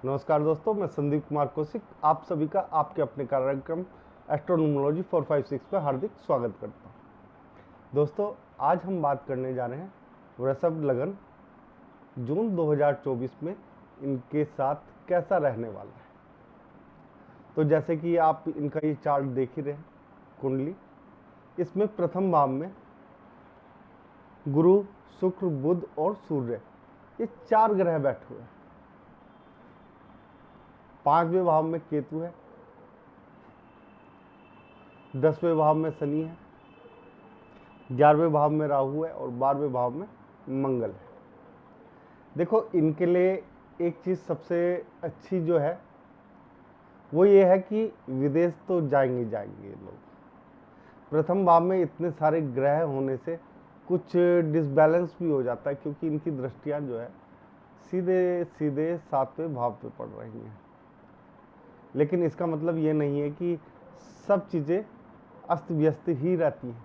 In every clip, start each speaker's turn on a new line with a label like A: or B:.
A: नमस्कार दोस्तों, मैं संदीप कुमार कौशिक आप सभी का आपके अपने कार्यक्रम एस्ट्रोनोमोलॉजी 456 पर हार्दिक स्वागत करता हूं। दोस्तों, आज हम बात करने जा रहे हैं वृषभ लगन जून 2024 में इनके साथ कैसा रहने वाला है। तो जैसे कि आप इनका ये चार्ट देख ही रहे हैं, कुंडली, इसमें प्रथम भाव में गुरु, शुक्र, बुध और सूर्य, ये 4 ग्रह बैठे हुए हैं। 5वें भाव में केतु है, 10वें भाव में शनि है, 11वें भाव में राहु है और 12वें भाव में मंगल है। देखो, इनके लिए एक चीज़ सबसे अच्छी जो है वो ये है कि विदेश तो जाएंगे ये लोग। प्रथम भाव में इतने सारे ग्रह होने से कुछ डिसबैलेंस भी हो जाता है, क्योंकि इनकी दृष्टियां जो है सीधे सीधे 7वें भाव पे पड़ रही हैं। लेकिन इसका मतलब ये नहीं है कि सब चीज़ें अस्त व्यस्त ही रहती हैं।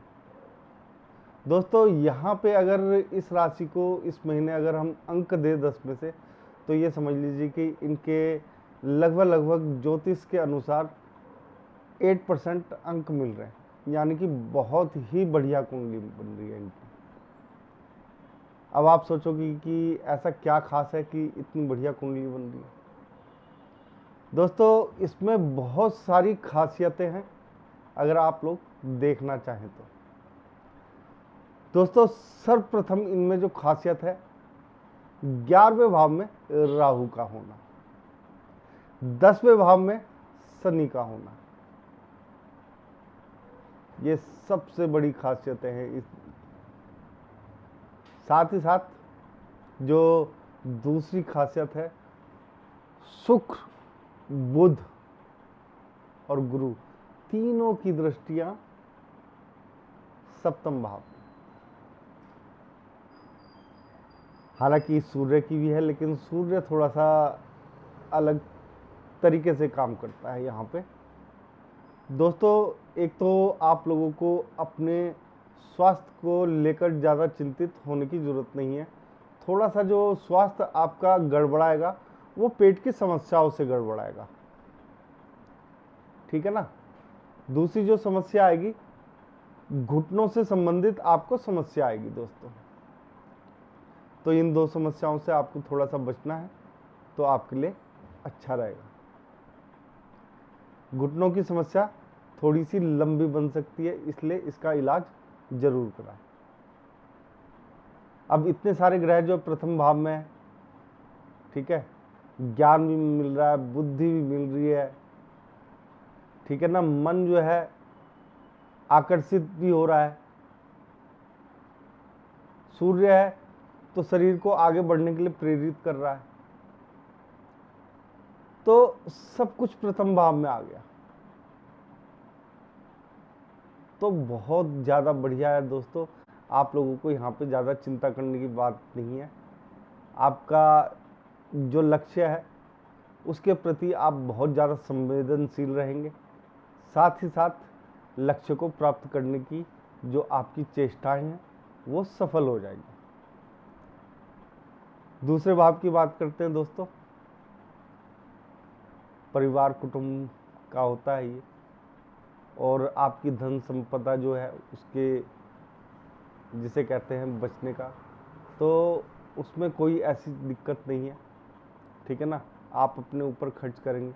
A: दोस्तों, यहाँ पे अगर इस राशि को इस महीने अगर हम अंक दे 10 में से, तो ये समझ लीजिए कि इनके लगभग ज्योतिष के अनुसार 8% अंक मिल रहे हैं, यानी कि बहुत ही बढ़िया कुंडली बन रही है इनकी। अब आप सोचोगे कि ऐसा क्या खास है कि इतनी बढ़िया कुंडली बन रही है। दोस्तों, इसमें बहुत सारी खासियतें हैं अगर आप लोग देखना चाहें तो। दोस्तों, सर्वप्रथम इनमें जो खासियत है, 11वें भाव में राहु का होना, 10वें भाव में शनि का होना, ये सबसे बड़ी खासियतें हैं इस। साथ ही साथ जो दूसरी खासियत है, शुक्र, बुध और गुरु, तीनों की दृष्टियां सप्तम भाव। हालांकि सूर्य की भी है, लेकिन सूर्य थोड़ा सा अलग तरीके से काम करता है यहाँ पे। दोस्तों, एक तो आप लोगों को अपने स्वास्थ्य को लेकर ज़्यादा चिंतित होने की ज़रूरत नहीं है। थोड़ा सा जो स्वास्थ्य आपका गड़बड़ाएगा वो पेट की समस्याओं से गड़बड़ाएगा, ठीक है ना। दूसरी जो समस्या आएगी, घुटनों से संबंधित आपको समस्या आएगी दोस्तों। तो इन 2 समस्याओं से आपको थोड़ा सा बचना है, तो आपके लिए अच्छा रहेगा। घुटनों की समस्या थोड़ी सी लंबी बन सकती है, इसलिए इसका इलाज जरूर कराएं। अब इतने सारे ग्रह जो प्रथम भाव में है, ठीक है, ज्ञान भी मिल रहा है, बुद्धि भी मिल रही है, ठीक है ना, मन जो है आकर्षित भी हो रहा है। सूर्य है तो शरीर को आगे बढ़ने के लिए प्रेरित कर रहा है। तो सब कुछ प्रथम भाव में आ गया, तो बहुत ज़्यादा बढ़िया है दोस्तों। आप लोगों को यहाँ पे ज़्यादा चिंता करने की बात नहीं है। आपका जो लक्ष्य है उसके प्रति आप बहुत ज़्यादा संवेदनशील रहेंगे। साथ ही साथ लक्ष्य को प्राप्त करने की जो आपकी चेष्टाएं हैं वो सफल हो जाएगी। दूसरे भाव की बात करते हैं दोस्तों। परिवार कुटुंब का होता है ये, और आपकी धन संपदा जो है उसके, जिसे कहते हैं बचने का, तो उसमें कोई ऐसी दिक्कत नहीं है, ठीक है ना। आप अपने ऊपर खर्च करेंगे,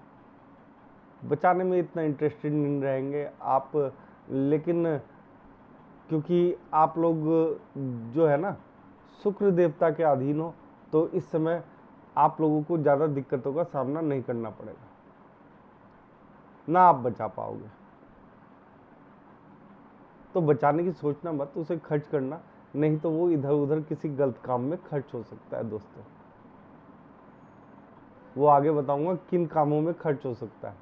A: बचाने में इतना इंटरेस्टेड नहीं रहेंगे आप। लेकिन क्योंकि आप लोग जो है ना शुक्र देवता के अधीन हो, तो इस समय आप लोगों को ज़्यादा दिक्कतों का सामना नहीं करना पड़ेगा, ना आप बचा पाओगे। तो बचाने की सोचना मत, उसे खर्च करना, नहीं तो वो इधर उधर किसी गलत काम में खर्च हो सकता है दोस्तों। वो आगे बताऊंगा किन कामों में खर्च हो सकता है।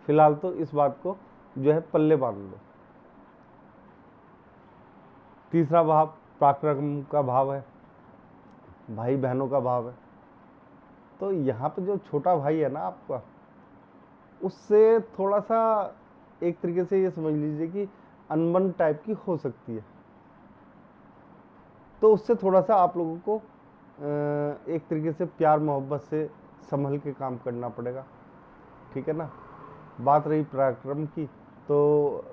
A: फिलहाल तो इस बात को जो है पल्ले बांध लो। तीसरा भाव पराक्रम का भाव है, भाई बहनों का भाव है। तो यहाँ पे जो छोटा भाई है ना आपका, उससे थोड़ा सा एक तरीके से ये समझ लीजिए कि अनबन टाइप की हो सकती है। तो उससे थोड़ा सा आप लोगों को एक तरीके से प्यार मोहब्बत से संभल के काम करना पड़ेगा, ठीक है ना। बात रही पराक्रम की, तो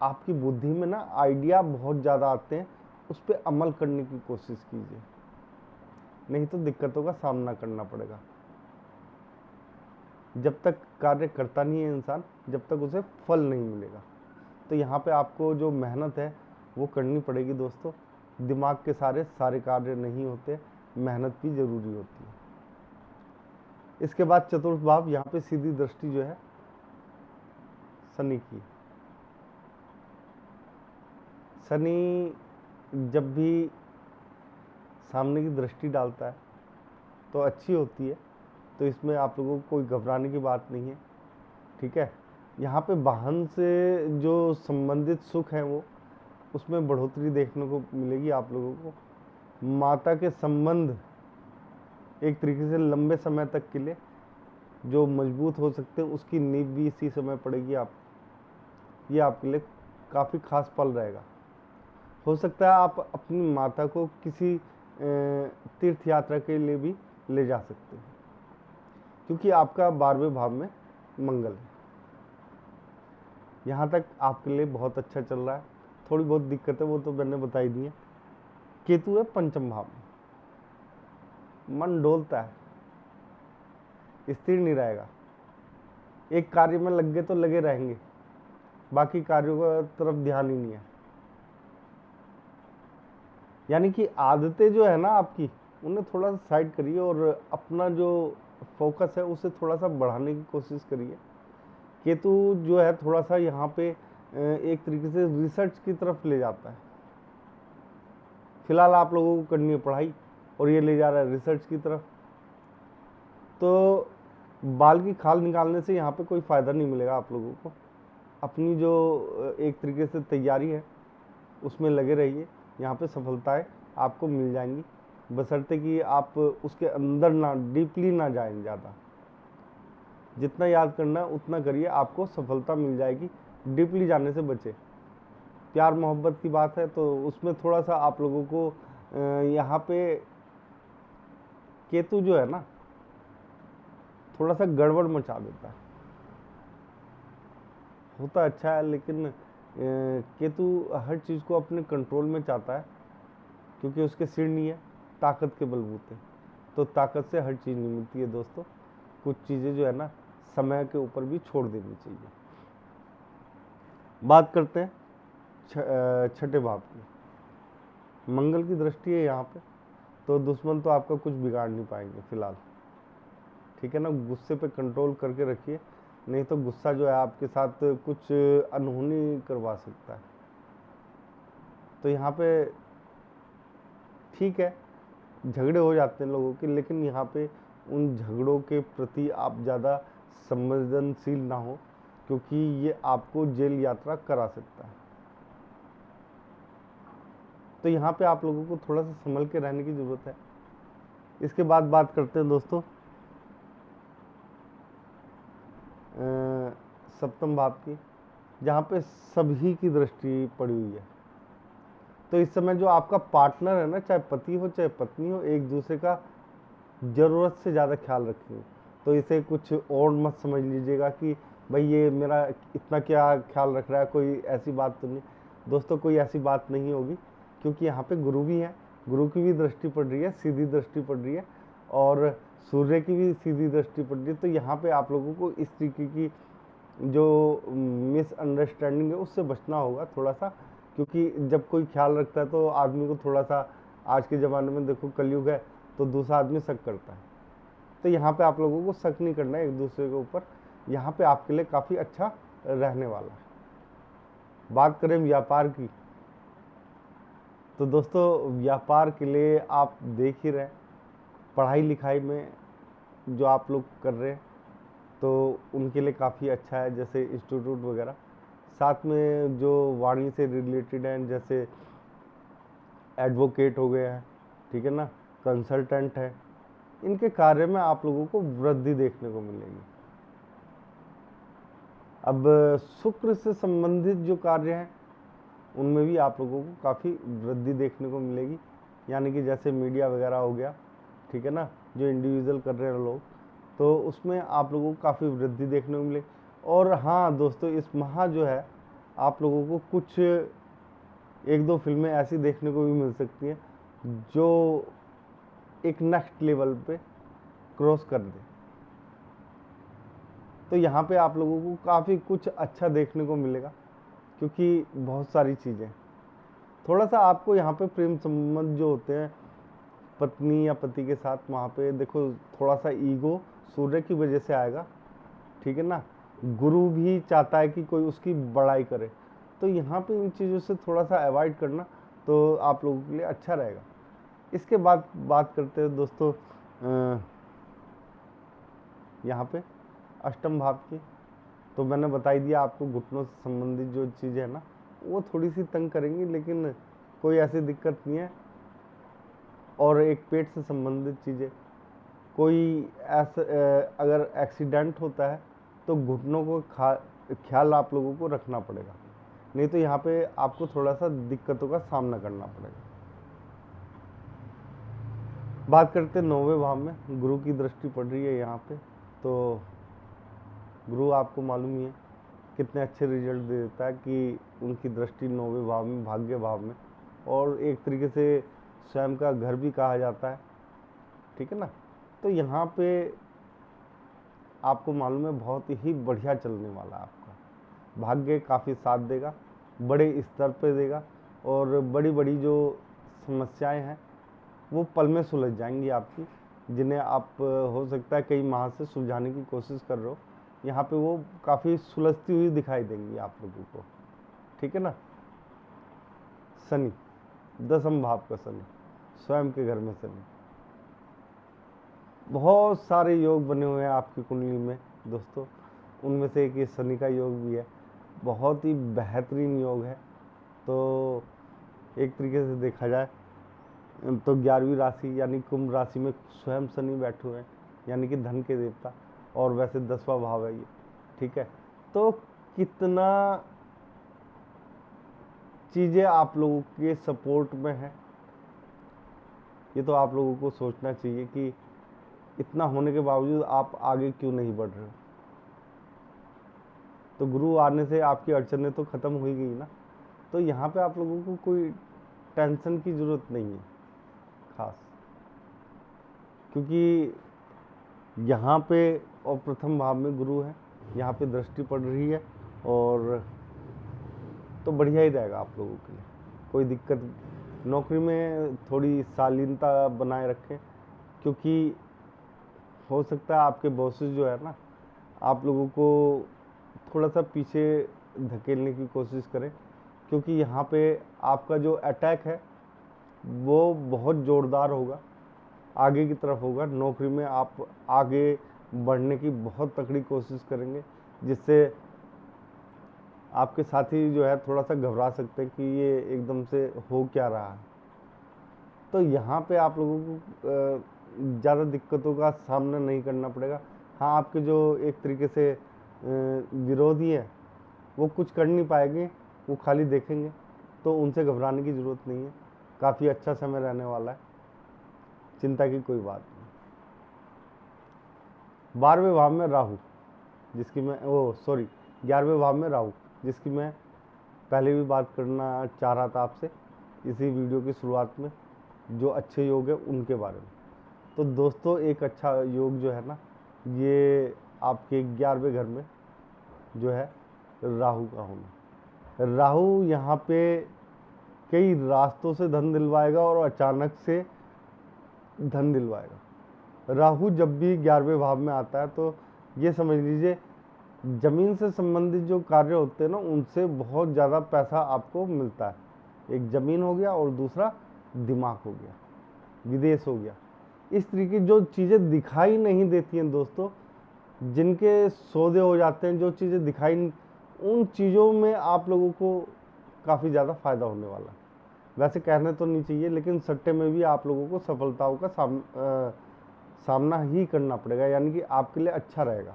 A: आपकी बुद्धि में ना आइडिया बहुत ज़्यादा आते हैं, उस पर अमल करने की कोशिश कीजिए, नहीं तो दिक्कतों का सामना करना पड़ेगा। जब तक कार्य करता नहीं है इंसान, जब तक उसे फल नहीं मिलेगा। तो यहाँ पे आपको जो मेहनत है वो करनी पड़ेगी दोस्तों। दिमाग के सारे कार्य नहीं होते, मेहनत भी जरूरी होती है। इसके बाद चतुर्थ भाव, यहाँ पे सीधी दृष्टि जो है शनि की। शनि जब भी सामने की दृष्टि डालता है तो अच्छी होती है, तो इसमें आप लोगों को कोई घबराने की बात नहीं है, ठीक है। यहाँ पे वाहन से जो संबंधित सुख है वो, उसमें बढ़ोतरी देखने को मिलेगी आप लोगों को। माता के संबंध एक तरीके से लंबे समय तक के लिए जो मजबूत हो सकते हैं, उसकी नींव भी इसी समय पड़ेगी आप। ये आपके लिए काफ़ी खास पल रहेगा। हो सकता है आप अपनी माता को किसी तीर्थ यात्रा के लिए भी ले जा सकते हैं, क्योंकि आपका 12वें भाव में मंगल है। यहाँ तक आपके लिए बहुत अच्छा चल रहा है। थोड़ी बहुत दिक्कत है वो तो मैंने बताई दी है। केतु है पंचम भाव में, मन डोलता है, स्थिर नहीं रहेगा। एक कार्य में लग गए तो लगे रहेंगे, बाकी कार्यों की तरफ ध्यान ही नहीं है। यानी कि आदतें जो है ना आपकी, उन्हें थोड़ा सा साइड करिए और अपना जो फोकस है उसे थोड़ा सा बढ़ाने की कोशिश करिए। केतु जो है थोड़ा सा यहाँ पे एक तरीके से रिसर्च की तरफ ले जाता है। फिलहाल आप लोगों को करनी है पढ़ाई और ये ले जा रहा है रिसर्च की तरफ, तो बाल की खाल निकालने से यहाँ पे कोई फ़ायदा नहीं मिलेगा आप लोगों को। अपनी जो एक तरीके से तैयारी है उसमें लगे रहिए, यहाँ पे सफलताएं आपको मिल जाएंगी, बशर्ते कि आप उसके अंदर ना डीपली ना जाएं ज़्यादा। जितना याद करना है उतना करिए, आपको सफलता मिल जाएगी। डीपली जाने से बचे। प्यार मोहब्बत की बात है तो उसमें थोड़ा सा आप लोगों को यहाँ पे केतु जो है ना थोड़ा सा गड़बड़ मचा देता है। होता अच्छा है, लेकिन केतु हर चीज़ को अपने कंट्रोल में चाहता है, क्योंकि उसके सिर नहीं है, ताकत के बलबूते। तो ताकत से हर चीज़ नहीं मिलती है दोस्तों। कुछ चीज़ें जो है ना समय के ऊपर भी छोड़ देनी चाहिए। बात करते हैं छठे भाव की। मंगल की दृष्टि है यहाँ पे, तो दुश्मन तो आपका कुछ बिगाड़ नहीं पाएंगे फिलहाल, ठीक है ना। गुस्से पे कंट्रोल करके रखिए, नहीं तो गुस्सा जो है आपके साथ कुछ अनहोनी करवा सकता है। तो यहाँ पे ठीक है, झगड़े हो जाते हैं लोगों के, लेकिन यहाँ पे उन झगड़ों के प्रति आप ज़्यादा संवेदनशील ना हो, क्योंकि ये आपको जेल यात्रा करा सकता है। तो यहाँ पे आप लोगों को थोड़ा सा संभल के रहने की ज़रूरत है। इसके बाद बात करते हैं दोस्तों सप्तम भाव की, जहाँ पे सभी की दृष्टि पड़ी हुई है। तो इस समय जो आपका पार्टनर है ना, चाहे पति हो चाहे पत्नी हो, एक दूसरे का ज़रूरत से ज़्यादा ख्याल रखेंगे। तो इसे कुछ और मत समझ लीजिएगा कि भाई ये मेरा इतना क्या ख्याल रख रहा है, कोई ऐसी बात तो नहीं। दोस्तों कोई ऐसी बात नहीं होगी, क्योंकि यहाँ पे गुरु भी है, गुरु की भी दृष्टि पड़ रही है, सीधी दृष्टि पड़ रही है, और सूर्य की भी सीधी दृष्टि पड़ रही है। तो यहाँ पे आप लोगों को इस तरीके की जो मिसअंडरस्टैंडिंग है उससे बचना होगा थोड़ा सा, क्योंकि जब कोई ख्याल रखता है तो आदमी को थोड़ा सा, आज के ज़माने में देखो कलयुग है तो दूसरा आदमी शक करता है। तो यहाँ पे आप लोगों को शक नहीं करना है एक दूसरे के ऊपर। यहाँ पे आपके लिए काफ़ी अच्छा रहने वाला है। बात करें व्यापार की, तो दोस्तों व्यापार के लिए आप देख ही रहे, पढ़ाई लिखाई में जो आप लोग कर रहे हैं तो उनके लिए काफ़ी अच्छा है, जैसे इंस्टीट्यूट वगैरह। साथ में जो वाणी से रिलेटेड हैं, जैसे एडवोकेट हो गए हैं, ठीक है ना, कंसल्टेंट है, इनके कार्य में आप लोगों को वृद्धि देखने को मिलेगी। अब शुक्र से संबंधित जो कार्य हैं उनमें भी आप लोगों को काफ़ी वृद्धि देखने को मिलेगी। यानी कि जैसे मीडिया वगैरह हो गया, ठीक है ना, जो इंडिविजुअल कर रहे हैं लोग, तो उसमें आप लोगों को काफ़ी वृद्धि देखने को मिले। और हाँ दोस्तों, इस माह जो है आप लोगों को कुछ 1-2 फिल्में ऐसी देखने को भी मिल सकती हैं जो एक नेक्स्ट लेवल पे क्रॉस कर दे। तो यहाँ पे आप लोगों को काफ़ी कुछ अच्छा देखने को मिलेगा, क्योंकि बहुत सारी चीज़ें, थोड़ा सा आपको यहाँ पे प्रेम संबंध जो होते हैं पत्नी या पति के साथ, वहाँ पे देखो थोड़ा सा ईगो सूर्य की वजह से आएगा, ठीक है ना। गुरु भी चाहता है कि कोई उसकी बड़ाई करे, तो यहाँ पे इन चीज़ों से थोड़ा सा अवॉइड करना तो आप लोगों के लिए अच्छा रहेगा। इसके बाद बात करते हैं दोस्तों यहाँ पे अष्टम भाव की। तो मैंने बता ही दिया आपको, घुटनों से संबंधित जो चीज़ें है ना वो थोड़ी सी तंग करेंगी, लेकिन कोई ऐसी दिक्कत नहीं है। और एक पेट से संबंधित चीज़ें, कोई ऐसा अगर एक्सीडेंट होता है तो घुटनों को ख्याल आप लोगों को रखना पड़ेगा, नहीं तो यहाँ पे आपको थोड़ा सा दिक्कतों का सामना करना पड़ेगा। बात करते हैं 9वें भाव में, गुरु की दृष्टि पड़ रही है यहाँ पे। तो गुरु आपको मालूम ही है कितने अच्छे रिजल्ट दे देता है कि उनकी दृष्टि 9वें भाव में, भाग्य भाव में, और एक तरीके से स्वयं का घर भी कहा जाता है, ठीक है ना। तो यहाँ पे आपको मालूम है बहुत ही बढ़िया चलने वाला है आपका भाग्य, काफ़ी साथ देगा, बड़े स्तर पे देगा, और बड़ी बड़ी जो समस्याएं हैं वो पल में सुलझ जाएंगी आपकी, जिन्हें आप हो सकता है कई माह से सुलझाने की कोशिश कर रहे हो, यहाँ पे वो काफ़ी सुलझती हुई दिखाई देंगी आप लोगों को, ठीक है ना। शनि, 10वें भाव का शनि, स्वयं के घर में शनि, बहुत सारे योग बने हुए हैं आपकी कुंडली में दोस्तों, उनमें से एक ये शनि का योग भी है, बहुत ही बेहतरीन योग है। तो एक तरीके से देखा जाए तो 11वीं राशि यानी कुंभ राशि में स्वयं शनि बैठे हुए हैं, यानी कि धन के देवता, और वैसे 10वां भाव है ये, ठीक है। तो कितना चीज़ें आप लोगों के सपोर्ट में है, ये तो आप लोगों को सोचना चाहिए कि इतना होने के बावजूद आप आगे क्यों नहीं बढ़ रहे हो। तो गुरु आने से आपकी अड़चनें तो ख़त्म हो ही गई ना, तो यहाँ पे आप लोगों को कोई टेंशन की ज़रूरत नहीं है खास, क्योंकि यहाँ पे और प्रथम भाव में गुरु है, यहाँ पे दृष्टि पड़ रही है, और तो बढ़िया ही रहेगा आप लोगों के लिए, कोई दिक्कत। नौकरी में थोड़ी शालीनता बनाए रखें, क्योंकि हो सकता है आपके बॉसेस जो है ना आप लोगों को थोड़ा सा पीछे धकेलने की कोशिश करें, क्योंकि यहाँ पे आपका जो अटैक है वो बहुत ज़ोरदार होगा, आगे की तरफ होगा। नौकरी में आप आगे बढ़ने की बहुत तगड़ी कोशिश करेंगे, जिससे आपके साथी जो है थोड़ा सा घबरा सकते हैं कि ये एकदम से हो क्या रहा है। तो यहाँ पे आप लोगों को ज़्यादा दिक्कतों का सामना नहीं करना पड़ेगा। हाँ, आपके जो एक तरीके से विरोधी हैं वो कुछ कर नहीं पाएंगे, वो खाली देखेंगे, तो उनसे घबराने की ज़रूरत नहीं है, काफ़ी अच्छा समय रहने वाला है, चिंता की कोई बात नहीं। 12वें भाव में राहु, जिसकी मैं 11वें भाव में राहु, जिसकी मैं पहले भी बात करना चाह रहा था आपसे इसी वीडियो की शुरुआत में, जो अच्छे योग है उनके बारे में। तो दोस्तों एक अच्छा योग जो है ना, ये आपके 11वें घर में जो है राहु का होना। राहु यहाँ पे कई रास्तों से धन दिलवाएगा और अचानक से धन दिलवाएगा। राहु जब भी 11वें भाव में आता है तो ये समझ लीजिए जमीन से संबंधित जो कार्य होते हैं ना उनसे बहुत ज़्यादा पैसा आपको मिलता है। एक ज़मीन हो गया और दूसरा दिमाग हो गया, विदेश हो गया। इस तरीके जो चीज़ें दिखाई नहीं देती हैं दोस्तों, जिनके सौदे हो जाते हैं, जो चीज़ें दिखाई, उन चीज़ों में आप लोगों को काफ़ी ज़्यादा फ़ायदा होने वाला है। वैसे कहने तो नहीं चाहिए, लेकिन सट्टे में भी आप लोगों को सफलताओं का सामना ही करना पड़ेगा, यानी कि आपके लिए अच्छा रहेगा।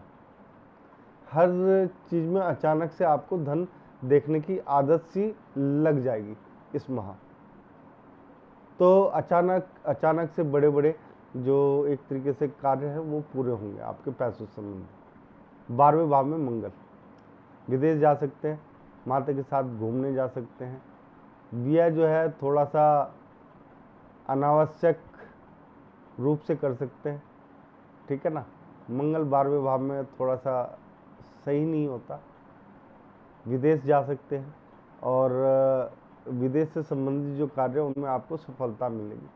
A: हर चीज़ में अचानक से आपको धन देखने की आदत सी लग जाएगी इस माह। तो अचानक से बड़े बड़े जो एक तरीके से कार्य है वो पूरे होंगे आपके पैसों से संबंधित। 12वें भाव में मंगल, विदेश जा सकते हैं, माता के साथ घूमने जा सकते हैं। व्यय जो है थोड़ा सा अनावश्यक रूप से कर सकते हैं, ठीक है ना। मंगल 12वें भाव में थोड़ा सा सही नहीं होता। विदेश जा सकते हैं और विदेश से संबंधित जो कार्य है उनमें आपको सफलता मिलेगी।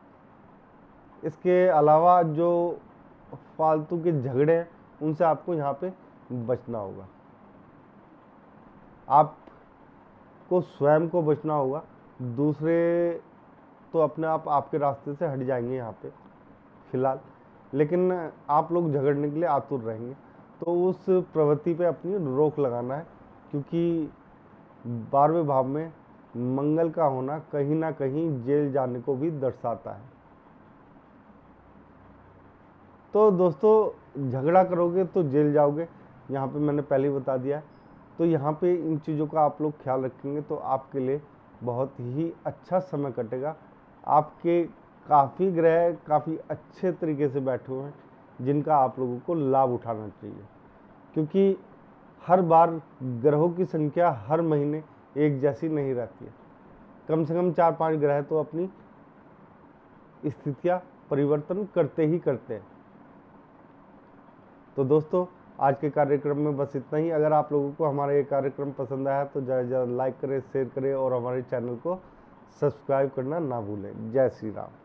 A: इसके अलावा जो फालतू के झगड़े हैं उनसे आपको यहाँ पे बचना होगा। आपको स्वयं को बचना होगा, दूसरे तो अपने आप आपके रास्ते से हट जाएंगे यहाँ पे फिलहाल, लेकिन आप लोग झगड़ने के लिए आतुर रहेंगे। तो उस प्रवृत्ति पे अपनी रोक लगाना है, क्योंकि 12वें भाव में मंगल का होना कहीं ना कहीं जेल जाने को भी दर्शाता है। तो दोस्तों झगड़ा करोगे तो जेल जाओगे, यहाँ पे मैंने पहले ही बता दिया है। तो यहाँ पे इन चीज़ों का आप लोग ख्याल रखेंगे तो आपके लिए बहुत ही अच्छा समय कटेगा। आपके काफ़ी ग्रह काफ़ी अच्छे तरीके से बैठे हुए हैं जिनका आप लोगों को लाभ उठाना चाहिए, क्योंकि हर बार ग्रहों की संख्या हर महीने एक जैसी नहीं रहती है। कम से कम 4-5 ग्रह तो अपनी स्थितियाँ परिवर्तन करते ही करते हैं। तो दोस्तों आज के कार्यक्रम में बस इतना ही। अगर आप लोगों को हमारा ये कार्यक्रम पसंद आया तो ज़्यादा से ज़्यादा लाइक करें, शेयर करें और हमारे चैनल को सब्सक्राइब करना ना भूलें। जय श्री राम।